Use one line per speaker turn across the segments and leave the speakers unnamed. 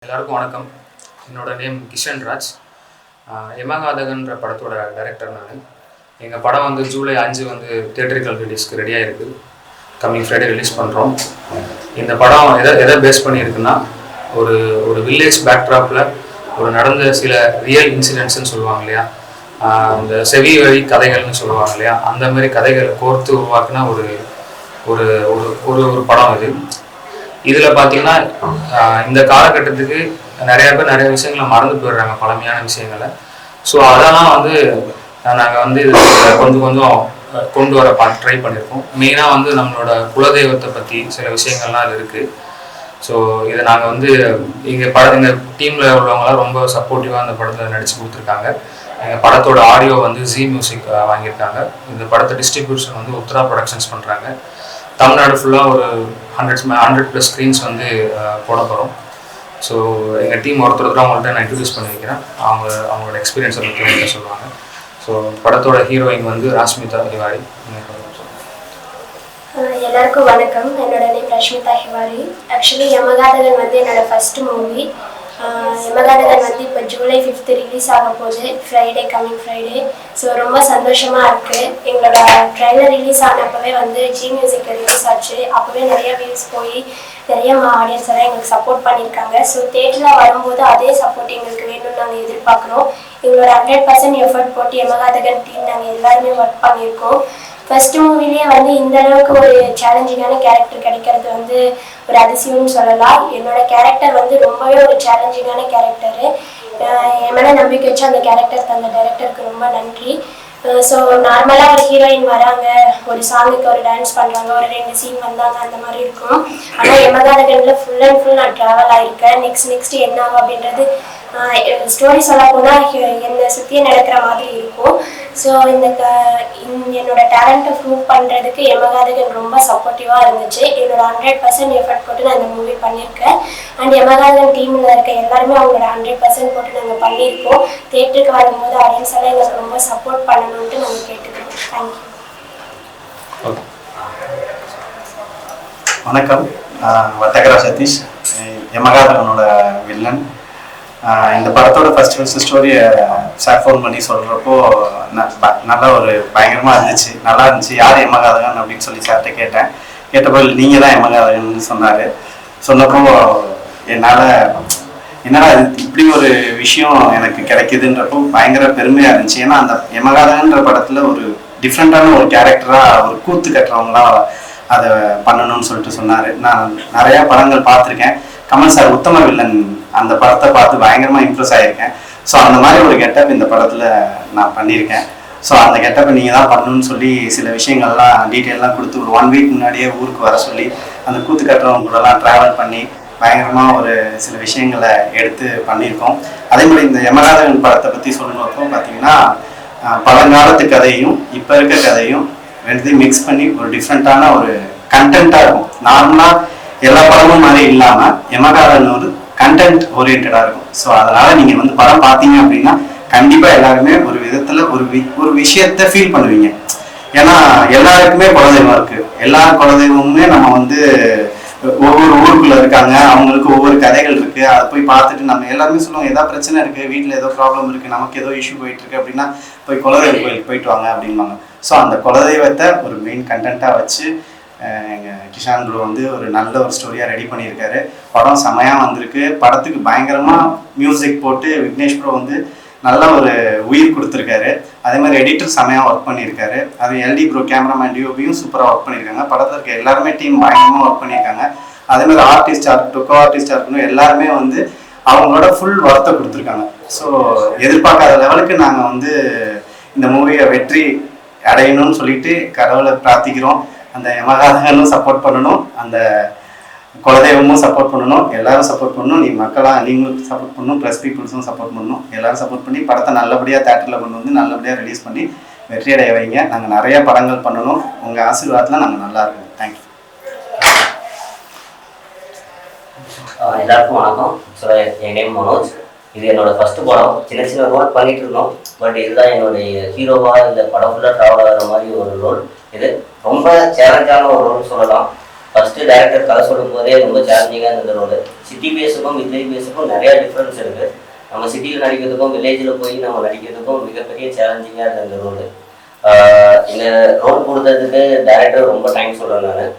எல்லாருக்கும் வணக்கம். என்னோட நேம் கிஷன் ராஜ். யமகாதகன்ற படத்தோட டைரக்டர் நான். எங்கள் படம் வந்து ஜூலை 5 வந்து தியேட்டரிக்கல் ரிலீஸ்க்கு ரெடியாக இருக்குது. கம்மிங் ஃப்ரைடே ரிலீஸ் பண்ணுறோம். இந்த படம் எதை பேஸ் பண்ணியிருக்குன்னா, ஒரு ஒரு வில்லேஜ் பேக்ட்ராப்பில் ஒரு நடந்த சில ரியல் இன்சிடென்ட்ஸ்ன்னு சொல்லுவாங்க இல்லையா, இந்த செவி வழி கதைகள்னு சொல்லுவாங்க இல்லையா, அந்த மாதிரி கதைகளை கோர்த்து உருவாக்குன ஒரு ஒரு ஒரு ஒரு படம் இது. இதில் பார்த்தீங்கன்னா இந்த காலகட்டத்துக்கு நிறைய பேர் நிறைய விஷயங்களை மறந்து போயிடுறாங்க, பழமையான விஷயங்களை. ஸோ அதெல்லாம் வந்து நாங்கள் வந்து இதில் கொஞ்சம் கொஞ்சம் கொண்டு வர ட்ரை பண்ணியிருக்கோம். மெயினாக வந்து நம்மளோட குலதெய்வத்தை பற்றி சில விஷயங்கள்லாம் அது இருக்குது. ஸோ இதை நாங்கள் வந்து எங்கள் டீமில் உள்ளவங்களாம் ரொம்ப சப்போர்ட்டிவாக அந்த படத்தில் நடித்து கொடுத்துருக்காங்க. எங்கள் படத்தோட ஆடியோ வந்து ஜி மியூசிக் வாங்கியிருக்காங்க. இந்த படத்தை டிஸ்ட்ரிபியூஷன் வந்து உத்ரா ப்ரொடக்ஷன்ஸ் பண்ணுறாங்க. தமிழ்நாடு ஃபுல்லாக ஒரு 100+ ஸ்க்ரீன்ஸ் வந்து போட போகிறோம். ஸோ எங்கள் டீம் ஒருத்தர் அவங்கள்ட்ட நான் இன்ட்ரடியூஸ் பண்ணி வைக்கிறேன். அவங்களோட எக்ஸ்பீரியன்ஸை பற்றி சொல்லுவாங்க. ஸோ படத்தோட ஹீரோயின் வந்து ராஷ்மிதா ஹிவாரி.
எல்லாருக்கும் வணக்கம். என்னோட நேம் ரஷ்மிதா ஹிவாரி. ஆக்சுவலி யமகாதகன் வந்து என்னோட ஃபர்ஸ்ட் மூவி. யமகாதகன் வந்து இப்போ ஜூலை 5 ரிலீஸ் ஆக போகுது, கம்மிங் ஃப்ரைடே. ஸோ ரொம்ப சந்தோஷமாக இருக்குது. எங்களோட ட்ரைலர் ரிலீஸ் ஆனப்பவே வந்து ஜி மியூசிக்கில் ரிலீஸ் ஆச்சு. அப்போவே நிறைய வியூஸ் போய் நிறைய ஆடியன்ஸ் எல்லாம் எங்களுக்கு சப்போர்ட் பண்ணியிருக்காங்க. ஸோ தேட்டரில் வரும்போது அதே சப்போர்ட் எங்களுக்கு வேணும்னு நாங்கள் எதிர்பார்க்குறோம். எங்களோட 100% எஃபர்ட் போட்டு யமகாதகன் டீம் நாங்கள் எல்லாருமே ஒர்க் பண்ணியிருக்கோம். ஃபர்ஸ்ட் மூவிலேயே வந்து இந்த அளவுக்கு ஒரு சேலஞ்சிங்கான கேரக்டர் கிடைக்கிறது வந்து ஒரு அதிசயம்னு சொல்லலாம். என்னோட கேரக்டர் வந்து ரொம்பவே ஒரு சேலஞ்சிங்கான கேரக்டரு. என் மேலே நம்பிக்கை வச்சு அந்த கேரக்டர் தந்த டைரக்டருக்கு ரொம்ப நன்றி. ஸோ நார்மலாக ஒரு ஹீரோயின் வராங்க, ஒரு சாங்குக்கு ஒரு டான்ஸ் பண்ணுறாங்க, ஒரு 2 சீன் வந்தாங்க, அந்த மாதிரி இருக்கும். ஆனால் யமகாதகனில் ஃபுல் அண்ட் ஃபுல் நான் ட்ராவல் ஆகிருக்கேன். நெக்ஸ்ட் என்ன ஆகும் அப்படின்றது ஸ்டோரி சொல்ல போனால் என்னை சுற்றியே நடக்கிற மாதிரி இருக்கும். ஸோ என்னோட டேலண்ட்டை ப்ரூவ் பண்ணுறதுக்கு யமகாதகன் ரொம்ப சப்போர்ட்டிவாக இருந்துச்சு. என்னோட 100% எஃபர்ட் போட்டு நான் இந்த மூவி பண்ணியிருக்கேன். அண்ட் யமகாதகன் டீமில் இருக்க எல்லாருமே அவங்களோட 100% போட்டு நாங்கள் பண்ணியிருக்கோம். தேட்டருக்கு வரும்போது ஆடியன்ஸ் எல்லாம் எங்களுக்கு ரொம்ப சப்போர்ட் பண்ணணும்ட்டு நாங்கள் கேட்டுக்கிறோம். தேங்க்யூ.
வணக்கம். வத்தகரா சதீஷ், யமகாதகனோட வில்லன். இந்த படத்தோட ஃபர்ஸ்ட் ஸ்டோரியை சார் ஃபோன் பண்ணி சொல்கிறப்போ நல்லா ஒரு பயங்கரமாக இருந்துச்சு, நல்லா இருந்துச்சு. யார் யமகாதகன் அப்படின்னு சொல்லி சார்கிட்ட கேட்டப்போ நீங்கள் தான் யமகாதகன் சொன்னார். சொன்னப்போ என்னால் என்னடா இப்படி ஒரு விஷயம் எனக்கு கிடைக்குதுன்றப்போ பயங்கர பெருமையாக இருந்துச்சு. ஏன்னா அந்த யமகாதகன்ற படத்தில் ஒரு டிஃப்ரெண்ட்டான ஒரு கேரக்டராக ஒரு கூத்து கட்டுறவங்களாம் அதை பண்ணணும்னு சொல்லிட்டு சொன்னார். நான் நிறையா படங்கள் பார்த்துருக்கேன். கமல் சார் உத்தம வில்லன் அந்த படத்தை பார்த்து பயங்கரமாக இம்ப்ரெஸ் ஆகியிருக்கேன். ஸோ அந்த மாதிரி ஒரு கெட்டப் இந்த படத்தில் நான் பண்ணியிருக்கேன். ஸோ அந்த கெட்டப்பை நீங்கள் தான் பண்ணணும்னு சொல்லி சில விஷயங்கள்லாம் டீட்டெயிலெலாம் கொடுத்து ஒரு 1 வீக் முன்னாடியே ஊருக்கு வர சொல்லி அந்த கூத்து கட்டுறவங்க கூடலாம் ட்ராவல் பண்ணி பயங்கரமாக ஒரு சில விஷயங்களை எடுத்து பண்ணியிருக்கோம். அதே மாதிரி இந்த யமகாதகன் படத்தை பற்றி சொல்லணும்ப்போ பார்த்தீங்கன்னா, பழங்காலத்து கதையும் இப்போ இருக்க கதையும் ரெண்டுத்தையும் மிக்ஸ் பண்ணி ஒரு டிஃப்ரெண்ட்டான ஒரு கண்டென்ட்டாக இருக்கும். நார்மலாக எல்லா படமும் மாதிரி இல்லாமல் யமகாதகன் வந்து கண்டென்ட் ஓரியன்டாக இருக்கும். ஸோ அதனால் நீங்கள் வந்து படம் பார்த்தீங்க அப்படின்னா கண்டிப்பாக எல்லாருமே ஒரு விதத்தில் ஒரு விஷயத்தை ஃபீல் பண்ணுவீங்க. ஏன்னா எல்லாருக்குமே குலதெய்வம் இருக்குது. எல்லா குலதெய்வமுமே நம்ம வந்து ஒவ்வொரு ஊருக்குள்ளே இருக்காங்க, அவங்களுக்கு ஒவ்வொரு கதைகள் இருக்குது. அதை போய் பார்த்துட்டு நம்ம எல்லாருமே சொல்லுவாங்க, ஏதோ பிரச்சனை இருக்குது, வீட்டில் ஏதோ ப்ராப்ளம் இருக்குது, நமக்கு ஏதோ இஷ்யூ போயிட்டுருக்கு அப்படின்னா போய் குலதெய்வ கோயிலுக்கு போயிட்டு வாங்க அப்படின்வாங்க. ஸோ அந்த குலதெய்வத்தை ஒரு மெயின் கண்டென்ட்டாக வச்சு எங்கள் கிஷான் ப்ரோ வந்து ஒரு நல்ல ஒரு ஸ்டோரியாக ரெடி பண்ணியிருக்காரு. படம் செமையாக வந்திருக்கு. படத்துக்கு பயங்கரமாக மியூசிக் போட்டு விக்னேஷ் ப்ரோ வந்து நல்ல ஒரு உயிர் கொடுத்துருக்காரு. அதே மாதிரி எடிட்டர் செமையாக ஒர்க் பண்ணியிருக்காரு. அது எல்டி ப்ரோ கேமராமேன் டிஓபியும் சூப்பராக ஒர்க் பண்ணியிருக்காங்க. படத்தில் இருக்க எல்லாருமே டீம் பயங்கரமாக ஒர்க் பண்ணியிருக்காங்க. அதே மாதிரி ஆர்டிஸ்டாக இருக்கட்டும், கோ ஆர்டிஸ்டாக இருக்கணும், எல்லாருமே வந்து அவங்களோட ஃபுல் ஒர்த்தை கொடுத்துருக்காங்க. ஸோ எதிர்பார்க்காத லெவலுக்கு நாங்கள் வந்து இந்த மூவியை வெற்றி அடையணும்னு சொல்லிட்டு கடவுளை பிரார்த்திக்கிறோம். அந்த யமகாதகனும் சப்போர்ட் பண்ணணும், அந்த குலதெய்வமும் சப்போர்ட் பண்ணணும், எல்லாரும் சப்போர்ட் பண்ணணும். நீங்களும் சப்போர்ட் பண்ணணும், ப்ளஸ் பீப்புள்ஸும் சப்போர்ட் பண்ணணும். எல்லாரும் சப்போர்ட் பண்ணி படத்தை நல்லபடியாக தேட்டரில் கொண்டு வந்து நல்லபடியாக ரிலீஸ் பண்ணி வெற்றியடைய வைங்க. நாங்கள் நிறைய படங்கள் பண்ணணும். உங்கள் ஆசீர்வாதத்தில் நாங்கள் நல்லா இருக்கோம். தேங்க்யூ.
எல்லாருக்கும் வணக்கம். ஸோ என் நேம் மனோஜ். இது என்னோட ஃபர்ஸ்ட் படம். சின்ன ரோல் பண்ணிட்டு இருந்தோம். பட் இதுதான் என்னுடைய ஹீரோவாக இந்த படம் ஃபுல்லாக ட்ராவல் ஆகிற மாதிரி ஒரு ரோல். இது ரொம்ப சேலஞ்சான ஒரு ரோல் சொல்லலாம். ஃபஸ்ட்டு டேரக்டர் கதை சொல்லும் போதே ரொம்ப சேலஞ்சிங்காக இருந்த ரோடு. சிட்டி பேஸுக்கும் வில்லேஜ் பேஸுக்கும் நிறையா டிஃப்ரென்ஸ் இருக்குது. நம்ம சிட்டியில் நடிக்கிறதுக்கும் வில்லேஜில் போய் நம்ம நடிக்கிறதுக்கும் மிகப்பெரிய சேலஞ்சிங்காக இருந்த இந்த ரோடு. இந்த ரோல் கொடுத்ததுக்கு டேரக்டர் ரொம்ப தேங்க்ஸ் சொல்கிறேன் நான்.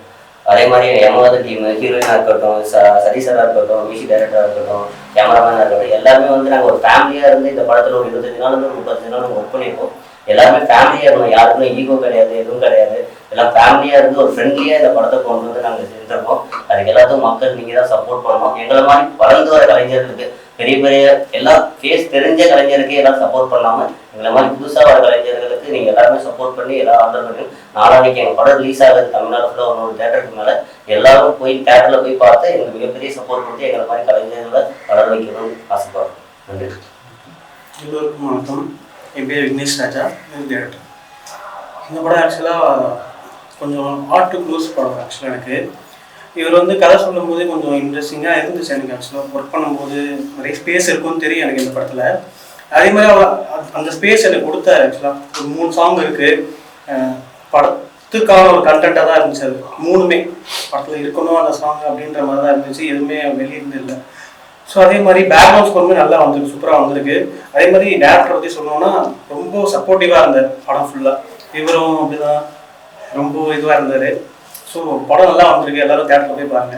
அதே மாதிரி எமகாத டீம், ஹீரோயினாக இருக்கட்டும், சதீஷ் சாராக இருக்கட்டும், மியூசிக் டைரக்டராக இருக்கட்டும், கேமராமேனாக இருக்கட்டும், எல்லாமே வந்து நாங்கள் ஒரு ஃபேமிலியாக இருந்து இந்த படத்தில் ஒரு 25 நாள் 30 நாள் நாங்கள் ஒர்க் பண்ணியிருக்கோம். எல்லாருமே ஃபேமிலியாக இருக்கணும், யாருக்குமே ஈகோ கிடையாது, எதுவும் கிடையாது. எல்லாம் ஃபேமிலியாக இருந்து ஒரு ஃப்ரெண்ட்லியாக இந்த படத்தை கொண்டு வந்து நாங்கள் செஞ்சுருக்கோம். அதுக்கு எல்லாத்துக்கும் மக்கள் நீங்கள் தான் சப்போர்ட் பண்ணணும். எங்களை மாதிரி வளர்ந்து வர கலைஞர்களுக்கு, பெரிய பெரிய எல்லாம் ஃபேஸ் தெரிஞ்ச கலைஞருக்கு எல்லாம் சப்போர்ட் பண்ணாமல் எங்களை மாதிரி புதுசாக வர கலைஞர்களுக்கு நீங்கள் எல்லாருமே சப்போர்ட் பண்ணி எல்லாம் ஆர்டர் பண்ணி நாளான்னைக்கு எங்கள் படம் ரிலீஸ் ஆகுது தமிழ்நாடு ஃபுல்லாக ஒரு தேட்டருக்கு மேலே எல்லாரும் போய் தேட்டரில் போய் பார்த்து எங்களுக்கு மிகப்பெரிய சப்போர்ட் கொடுத்து எங்களை மாதிரி கலைஞர்களை வளர வைக்கணும்னு ஆசைப்படுறோம். நன்றி.
எல்லோருக்கும் வணக்கம். என் பேர் விக்னேஷ் ராஜா, டேரக்டர். இந்த படம் ஆக்சுவலாக கொஞ்சம் ஆர்ட் டு க்ளோஸ் படம். ஆக்சுவலாக எனக்கு இவர் வந்து கதை சொல்லும்போது கொஞ்சம் இன்ட்ரெஸ்டிங்காக இருந்துச்சு. எனக்கு ஆக்சுவலாக ஒர்க் பண்ணும்போது நிறைய ஸ்பேஸ் இருக்குன்னு தெரியும் எனக்கு இந்த படத்தில். அதே மாதிரி அந்த ஸ்பேஸ் எனக்கு கொடுத்தாரு. ஆக்சுவலாக ஒரு 3 சாங் இருக்குது. படத்துக்கான ஒரு கண்டென்ட்டாக தான் இருந்துச்சு. அது 3மே படத்தில் இருக்கணும் அந்த சாங் அப்படின்ற மாதிரி தான் இருந்துச்சு. எதுவுமே வெளியிருந்து இல்லை. ஸோ அதே மாதிரி பேக்ரவுண்ட் ஸ்கோருமே நல்லா வந்திருக்கு, சூப்பராக வந்திருக்கு. அதே மாதிரி டேரக்டரை பற்றி சொல்லணும்னா ரொம்ப சப்போர்ட்டிவாக இருந்தார் படம் ஃபுல்லாக. இவரும் அப்படிதான் ரொம்ப இதுவாக இருந்தார். ஸோ படம் நல்லா வந்திருக்கு, எல்லாரும் தேட்டரில் போய் பாருங்க.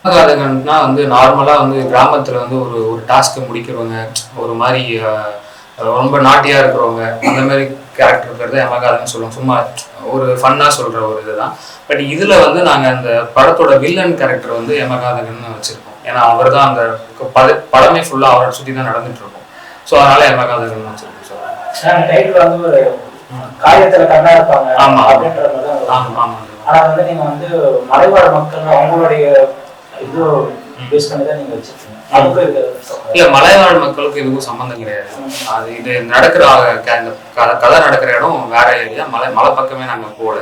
எமகாதகன்னா வந்து நார்மலாக வந்து கிராமத்தில் வந்து ஒரு டாஸ்க்கை முடிக்கிறவங்க, ஒரு மாதிரி ரொம்ப நாட்டியாக இருக்கிறவங்க, அந்த மாதிரி கேரக்டர் பேர் தான் எமகாதகன்னு சொல்லுவோம். சும்மா ஒரு ஃபன்னாக சொல்கிற ஒரு இதுதான். பட் இதில் வந்து நாங்கள் அந்த படத்தோட வில்லன் கேரக்டர் வந்து எமகாதகன்னு வச்சுருக்கோம். ஏன்னா அவர் தான் அந்த படமே ஃபுல்லாக அவரை சுற்றி தான் நடந்துட்டு இருக்கும். ஸோ அதனால எமகாதகன் வச்சுருக்கோம் சார்.
டைட்டில் வந்து ஒரு காரியத்தில் கண்ணா இருப்பாங்க.
ஆமாம்
அப்படின்ற மாதிரி தான்.
ஆமாம் ஆமாம்.
ஆனால் வந்து நீங்கள் வந்து மலைவாழ் மக்கள் அவங்களுடைய இது பேஸ் பண்ணி தான் நீங்கள் வச்சுருக்கீங்க.
இல்ல, மலைவாழ் மக்களுக்கு இதுக்கும் சம்பந்தம் கிடையாது. அது இது நடக்கிற கதை நடக்கிற இடம் வேற ஏரியா, மலை பக்கமே நாங்க போல.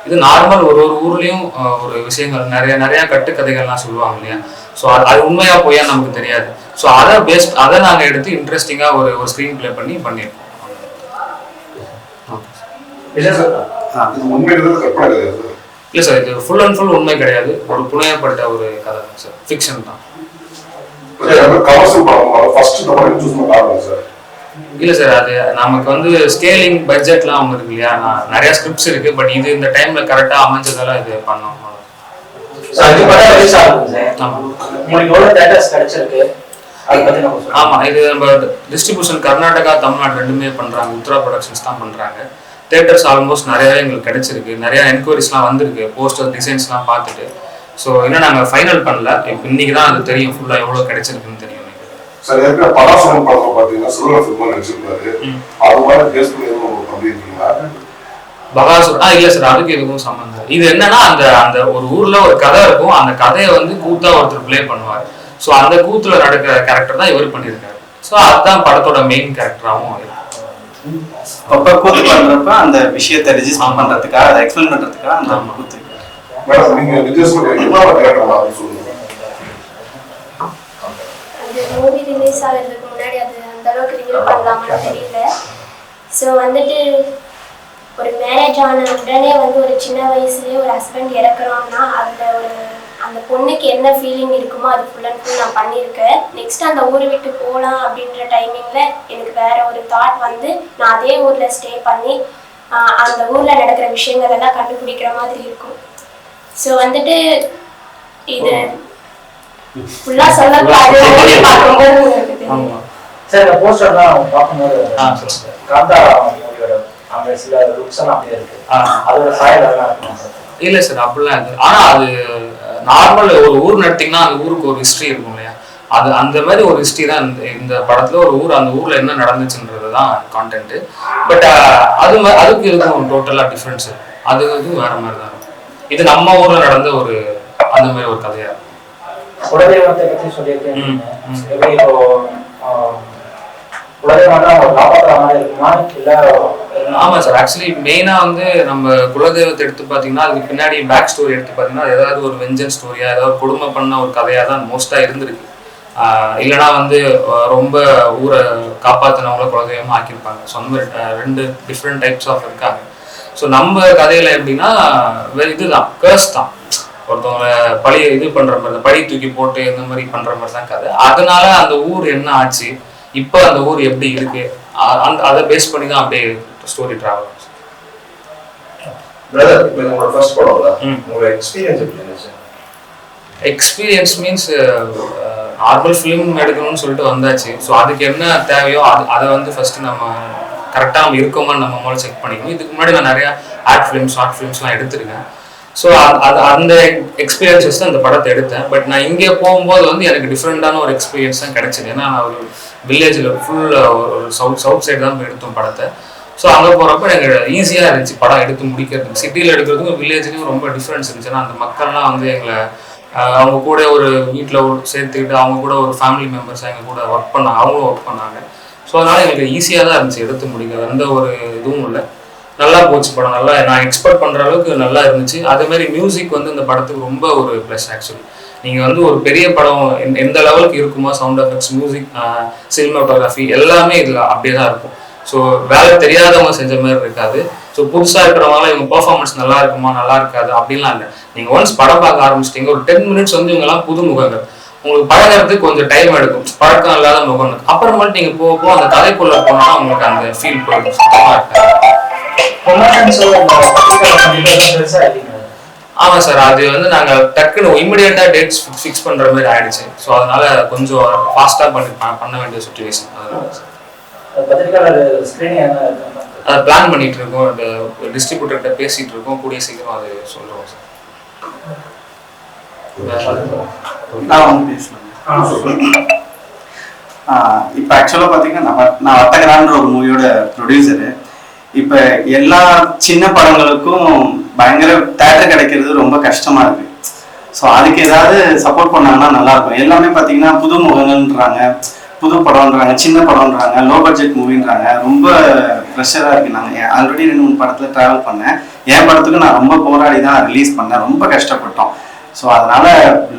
இது நார்மல் ஒரு ஊர்லயும் ஒரு விஷயங்கள் நிறைய கட்டுக்கதைகள்லாம் சொல்லுவாங்க இல்லையா. ஸோ அது உண்மையா போயா நமக்கு தெரியாது. ஸோ அதை நாங்க எடுத்து இன்ட்ரெஸ்டிங்கா ஒரு ஸ்கிரீன் பிளே பண்ணியிருக்கோம். இல்ல சார், இது ஃபுல் அண்ட் ஃபுல் உண்மை கிடையாது. ஒரு புனையப்பட்ட ஒரு கதை தான் சார், ஃபிக்ஷன் தான். இல்ல சார், அது நமக்கு வந்து ஸ்கேலிங் பட்ஜெட்லாம் ஒன்று இருக்கு இல்லையா, நிறைய ஸ்கிரிப்ட்ஸ் இருக்கு. பட் இது இந்த டைம்ல கரெக்டா அமைஞ்சதால இது பண்ணோம். ஆமா, இது நம்ம டிஸ்ட்ரிபியூஷன் கர்நாடகா தமிழ்நாடு ரெண்டுமே பண்றாங்க. உத்ரா ப்ரொடக்ஷன்ஸ் தான் பண்றாங்க. தியேட்டர்ஸ் ஆல்மோஸ்ட் நிறையவே எங்களுக்கு கிடைச்சிருக்கு. நிறைய என்கொயரிஸ்லாம் வந்திருக்கு, போஸ்டர் டிசைன்ஸ்லாம் பார்த்துட்டு. ஸோ இன்னும் நாங்கள் ஃபைனல் பண்ணல. இப்போ இன்னைக்கு தான் அது தெரியும், ஃபுல்லாக எவ்வளோ கிடைச்சிருக்குன்னு தெரியும்.
சார், ஏற்கனவே பலாசனம் படத்தில் பார்த்தீங்கன்னா சில்வர் ஃபில்மாக நடிச்சிருந்தாரு. அது மாதிரி பேஸ் பண்ணி அப்படின்றீங்களா?
பகாசுர் இல்லை சார், அதுக்கு எதுவும் சம்மந்தம். இது என்னன்னா அந்த ஒரு ஊர்ல ஒரு கதை இருக்கும். அந்த கதையை வந்து கூத்தா ஒருத்தர் பிளே பண்ணுவார். ஸோ அந்த கூத்துல நடக்கிற கேரக்டர் தான் இவர் பண்ணியிருக்காரு. ஸோ அதுதான் படத்தோட மெயின் கேரக்டராகவும் இருக்கும்.
அப்போ கூத்து பண்றப்ப அந்த விஷயத்தை ரிஜிஸ்டர் பண்றதுக்காக, அதை எக்ஸ்பிளைன் பண்றதுக்காக அந்த கூத்து.
மேடம், நீங்க ரிஜிஸ்டர் சொல்லுங்க.
அது மூவி ரிலீஸ் ஆகிறதுக்கு முன்னாடி அது அந்த அளவுக்கு ரிவீல் பண்ணலாமான்னு தெரியல. ஸோ வந்துட்டு ஒரு மேரேஜ் ஆன உடனே வந்து ஒரு சின்ன வயசுலேயே ஒரு ஹஸ்பண்ட் இறக்குறோம்னா அந்த பொண்ணுக்கு என்ன ஃபீலிங் இருக்குமோ அது ஃபுல் அண்ட் ஃபுல் நான் பண்ணியிருக்கேன். நெக்ஸ்ட் அந்த ஊரை விட்டு போகலாம் அப்படின்ற டைமிங்கில் எனக்கு வேற ஒரு தாட் வந்து நான் அதே ஊரில் ஸ்டே பண்ணி அந்த ஊரில் நடக்கிற விஷயங்கள் எல்லாம் கண்டுபிடிக்கிற மாதிரி இருக்கும். ஸோ வந்துட்டு இது ஃபுல்லா சொல்லக்கூடாது.
சார், இந்த போஸ்டர்லாம் பார்க்கும்போது காந்தா மூவியோட அந்த சில லுக்ஸ் எல்லாம் அப்படியே இருக்கு. அதோட சாயல் அதெல்லாம் இருக்கும் சார்.
இல்லை சார், அப்படிலாம் இருக்கு. ஆனால் அது நார்மல் ஒரு ஊர் நடத்திங்கன்னா அந்த ஊருக்கு ஒரு ஹிஸ்ட்ரி இருக்கும் இல்லையா. அந்த மாதிரி ஒரு ஹிஸ்ட்ரி தான் இந்த படத்துல. ஒரு ஊர், அந்த ஊர்ல என்ன நடந்துச்சுன்றது தான் கான்டென்ட். பட் அதுக்கு இருக்கும் டோட்டலா டிஃப்ரென்ஸ். அது வேற மாதிரி தான் இருக்கும். இது நம்ம ஊர்ல நடந்த அந்த மாதிரி ஒரு கதையா இருக்கும்.
குலதெய்வத்தை பற்றி சொல்லியிருக்கேன். எப்படி இப்போ குலதெய்வம் அவங்க காப்பாற்றுற மாதிரி இருக்குமா இல்லை?
ஆமாம் சார், ஆக்சுவலி மெயினாக வந்து நம்ம குலதெய்வத்தை எடுத்து பார்த்தீங்கன்னா அதுக்கு பின்னாடி பேக் ஸ்டோரி எடுத்து பார்த்தீங்கன்னா ஏதாவது ஒரு வெஞ்சன் ஸ்டோரியா, ஏதாவது கொடுமை பண்ண ஒரு கதையாக தான் மோஸ்ட்டாக இருந்திருக்கு. இல்லைனா வந்து ரொம்ப ஊரை காப்பாற்றினவங்கள குலதெய்வமாக ஆக்கியிருப்பாங்க. ஸோ அந்த மாதிரி 2 டிஃப்ரெண்ட் டைப்ஸ் ஆஃப் இருக்காங்க. ஸோ நம்ம கதையில் எப்படின்னா இதுதான் கேர்ஸ் தான். ஒருத்தவங்களை பழி இது பண்ணுற மாதிரி பழி தூக்கி போட்டு இந்த மாதிரி பண்ணுற மாதிரி தான் கதை. அதனால அந்த ஊர் என்ன ஆச்சு, இப்போ அந்த ஊர் எப்படி இருக்கு, அதை பேஸ் பண்ணி தான் அப்படியே ஸ்டோரி ட்ராவல்.
உங்களோட ஃபர்ஸ்ட் படம்ல உங்களோட எக்ஸ்பீரியன்ஸ் எப்படி இருந்துச்சு?
எக்ஸ்பீரியன்ஸ் மீன்ஸ் நார்மல் ஃபிலிம் எடுக்கணும்னு சொல்லிட்டு வந்தாச்சு. ஸோ அதுக்கு என்ன தேவையோ அதை வந்து ஃபஸ்ட்டு நம்ம கரெக்டாக இருக்கோமான்னு நம்ம முதல்ல செக் பண்ணிக்கணும். இதுக்கு முன்னாடி நான் நிறையா ஆட் ஃபிலிம்ஸ் ஷார்ட் ஃபிலிம்ஸ்லாம் எடுத்திருக்கேன். ஸோ அந்த எக்ஸ்பீரியன்ஸஸ் தான் இந்த படத்தை எடுத்தேன். பட் நான் இங்கே போகும்போது வந்து எனக்கு டிஃப்ரெண்ட்டான ஒரு எக்ஸ்பீரியன்ஸ் தான் கிடைச்சிது. ஏன்னா நான் ஒரு வில்லேஜில் ஃபுல் ஒரு சவுத் சைடு தான் போய் எடுத்தோம் படத்தை. ஸோ அங்கே போகிறப்ப எனக்கு ஈஸியாக இருந்துச்சு படம் எடுத்து முடிக்கிறதுக்கு. சிட்டியில் எடுக்கிறதுக்கும் வில்லேஜ்லேயும் ரொம்ப டிஃப்ரென்ஸ் இருந்துச்சு. ஏன்னா அந்த மக்கள்லாம் வந்து எங்களை அவங்க கூட ஒரு வீட்டில் சேர்த்துக்கிட்டு அவங்க கூட ஒரு ஃபேமிலி மெம்பர்ஸ் எங்கள் கூட ஒர்க் பண்ணாங்க, அவங்களும் ஒர்க் பண்ணாங்க. ஸோ அதனால் எனக்கு ஈஸியாக தான் இருந்துச்சு எடுத்து முடிக்க, எந்த ஒரு இதுவும் இல்லை. நல்லா போச்சு படம், நல்லா நான் எக்ஸ்பெக்ட் பண்ணுற அளவுக்கு நல்லா இருந்துச்சு. அதேமாதிரி மியூசிக் வந்து இந்த படத்துக்கு ரொம்ப ஒரு ப்ளஸ். ஆக்சுவலி நீங்கள் வந்து ஒரு பெரிய படம் எந்த லெவலுக்கு இருக்குமோ, சவுண்ட் எஃபெக்ட்ஸ், மியூசிக், சினிமாட்டோகிராஃபி எல்லாமே இதில் அப்படியே தான் இருக்கும். ஸோ வேலை தெரியாதவங்க செஞ்ச மாதிரி இருக்காது. ஸோ புதுசாக இருக்கிறவங்களாம் இவங்க பர்ஃபார்மன்ஸ் நல்லா இருக்குமா நல்லா இருக்காது அப்படின்லாம் இல்லை. நீங்கள் ஒன்ஸ் படம் பார்க்க ஆரம்பிச்சிட்டிங்க, ஒரு 10 மினிட்ஸ் வந்து இவங்கெல்லாம் புது முகங்கள், உங்களுக்கு பழகிறதுக்கு கொஞ்சம் டைம் எடுக்கும், பழக்கம் இல்லாத முகம். அப்புறமேட்டு நீங்கள் போக அந்த கதைக்குள்ளே போனால் உங்களுக்கு அந்த ஃபீல் போயிடும், சுத்தமாக இருக்காது. ஆமாம் சார், அது வந்து நாங்கள் டக்குன்னு இமிடியேட்டாக டேட்ஸ் ஃபிக்ஸ் பண்ணுற மாதிரி ஆயிடுச்சு. ஸோ அதனால கொஞ்சம் ஃபாஸ்ட்டாக பண்ண வேண்டிய சுச்சுவேஷன். அதை பிளான் பண்ணிட்டு இருக்கோம், டிஸ்ட்ரிபியூட்டர்கிட்ட பேசிட்டு இருக்கோம், கூடிய சீக்கிரம் அது சொல்றோம் சார்.
நான் வந்து பேசுறேன். இப்போ ஆக்சுவலாக பார்த்தீங்கன்னா நான் வத்தகரான்ற ஒரு மூவியோட ப்ரொடியூசரு. இப்போ எல்லா சின்ன படங்களுக்கும் பயங்கர தேட்டர் கிடைக்கிறது ரொம்ப கஷ்டமா இருக்கு. ஸோ அதுக்கு ஏதாவது சப்போர்ட் பண்ணாங்கன்னா நல்லா இருக்கும். எல்லாமே பார்த்தீங்கன்னா புது முகங்கள்ன்றாங்க, புது படம்ன்றாங்க, சின்ன படம்ன்றாங்க, லோ பட்ஜெட் மூவின்றாங்க. ரொம்ப ப்ரெஷராக இருக்குது. நாங்கள் ஆல்ரெடி 2-3 படத்தில் ட்ராவல் பண்ணேன். என் படத்துக்கு நான் ரொம்ப போராடி தான் ரிலீஸ் பண்ணேன், ரொம்ப கஷ்டப்பட்டோம். ஸோ அதனால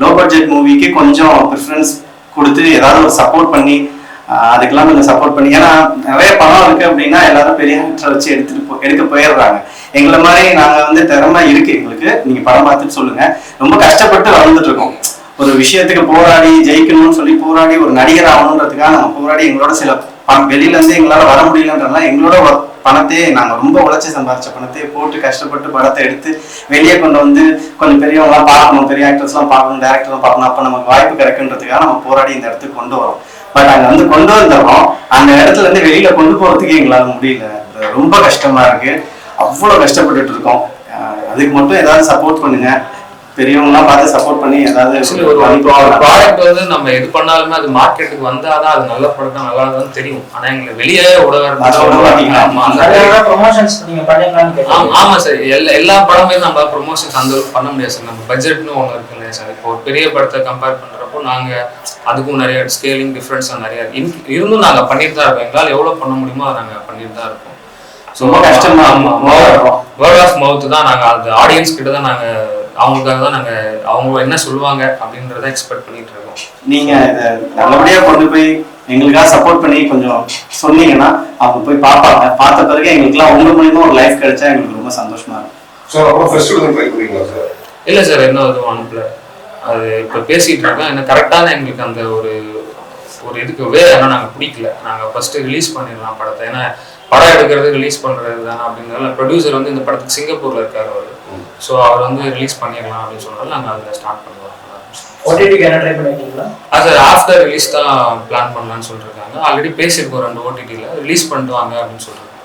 லோ பட்ஜெட் மூவிக்கு கொஞ்சம் ப்ரிஃபரன்ஸ் கொடுத்து ஏதாவது ஒரு சப்போர்ட் பண்ணி அதுக்கெல்லாம் கொஞ்சம் சப்போர்ட் பண்ணி, ஏன்னா நிறைய படம் இருக்குது அப்படின்னா எல்லாரும் பெரிய ஆக்டரை வச்சு எடுக்க போயிடுறாங்க. எங்களை மாதிரி நாங்கள் வந்து திறமை இருக்குது எங்களுக்கு, நீங்கள் படம் பார்த்துட்டு சொல்லுங்கள். ரொம்ப கஷ்டப்பட்டு வளர்ந்துட்டு இருக்கோம். ஒரு விஷயத்துக்கு போராடி ஜெயிக்கணும்னு சொல்லி போராடி ஒரு நடிகர் ஆகணுன்றதுக்காக நம்ம போராடி எங்களோட சில வெளியிலேருந்து எங்களால் வர முடியலன்றதுனால எங்களோட பணத்தையே நாங்கள் ரொம்ப உழைச்சி சம்பாதிச்ச பணத்தையே போட்டு கஷ்டப்பட்டு படத்தை எடுத்து வெளியே கொண்டு வந்து கொஞ்சம் பெரியவங்களாம் பார்க்கணும், பெரிய ஆக்டர்ஸ்லாம் பார்க்கணும், டேரக்டர்லாம் பார்க்கணும், அப்போ நமக்கு வாய்ப்பு கிடைக்குன்றதுக்காக நம்ம போராடி இந்த இடத்துக்கு கொண்டு வரோம். பட் அங்கே வந்து கொண்டு வந்தோம், அந்த இடத்துல இருந்து வெளியில கொண்டு போகிறதுக்கு எங்களால் முடியல. ரொம்ப கஷ்டமா இருக்கு, அவ்வளோ கஷ்டப்பட்டுட்டு இருக்கோம். அதுக்கு மட்டும் ஏதாவது சப்போர்ட் பண்ணுங்க, பெரியவங்கலாம் பார்த்து சப்போர்ட் பண்ணி ஏதாவது
ஒரு ப்ராடக்ட் வந்து நம்ம எது பண்ணாலுமே அது மார்க்கெட்டுக்கு வந்தாதான் அது நல்ல ப்ராடக்ட் நல்லா தான் தெரியும். ஆனா எங்களுக்கு வெளியே ஆமா சார், எல்லா படமே நம்ம ப்ரொமோஷன்ஸ் அந்த அளவுக்கு பண்ண முடியாது சார். நம்ம பட்ஜெட்னு ஒன்று இருக்கு இல்லையா சார். இப்போ ஒரு பெரிய படத்தை கம்பேர் பண்றப்போ நாங்க அதுக்கும் நிறைய ஸ்கேலிங் டிஃபரன்ஸ் நிறைய இருந்தும் நாங்க பண்ணிட்டு தான் இருக்கோம். எங்களால் எவ்வளவு பண்ண முடியுமோ அதை நாங்க பண்ணிட்டு தான் இருக்கோம்.
ரொம்ப கஷ்டமா
வேர்ட் ஆஃப் மவுத் தான். நாங்க அந்த ஆடியன்ஸ் கிட்ட தான் நாங்க அவங்களுக்காக தான் நாங்க அவங்க என்ன சொல்லுவாங்க அப்படின்றத எக்ஸ்பெக்ட் பண்ணிட்டு இருக்கோம்.
நீங்க இதை நல்லபடியா கொண்டு போய் எங்களுக்காக சப்போர்ட் பண்ணி கொஞ்சம் சொன்னீங்கன்னா அவங்க போய் பார்ப்பாங்க. பார்த்த பிறகு எங்களுக்குலாம் உங்க மூலியமா ஒரு லைஃப் கிடைச்சா எங்களுக்கு ரொம்ப சந்தோஷமா இருக்கும்.
இல்ல சார், இன்னும் எதுவும் அனுப்பல. அது இப்போ பேசிட்டு இருக்கோம். என்ன கரெக்டான எங்களுக்கு அந்த ஒரு இதுக்கு ஆனால் நாங்கள் பிடிக்கல. நாங்கள் ஃபர்ஸ்ட் ரிலீஸ் பண்ணிடலாம் படத்தை. ஏன்னா படம் எடுக்கிறது ரிலீஸ் பண்ணுறது தானே அப்படிங்கிறதுல ப்ரொடியூசர் வந்து இந்த படத்துக்கு சிங்கப்பூரில் இருக்கார் அவர். ஸோ அவர் வந்து ரிலீஸ் பண்ணிடலாம் அப்படின்னு சொன்னாலும் நாங்கள் அதில் ஸ்டார்ட் பண்ணுவோம். சார் ஆஃப்டர் ரிலீஸ் தான் பிளான் பண்ணலான்னு சொல்லியிருக்காங்க. ஆல்ரெடி பேசியிருக்கோம் 2 OTTல ரிலீஸ் பண்ணிட்டு வாங்க அப்படின்னு சொல்லியிருக்காங்க.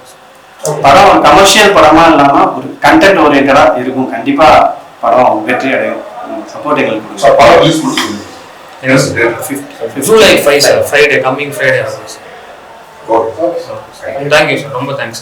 படம் கமர்ஷியல் படமா இல்லாமல் ஒரு கண்டென்ட் ஓரியன்டாக இருக்கும். கண்டிப்பாக படம் வெற்றி அடையும். சப்போர்ட் எங்களுக்கு
July 5 sir, Friday, coming Friday ஆகும் சார். தேங்க்யூ சார், ரொம்ப தேங்க்ஸ்.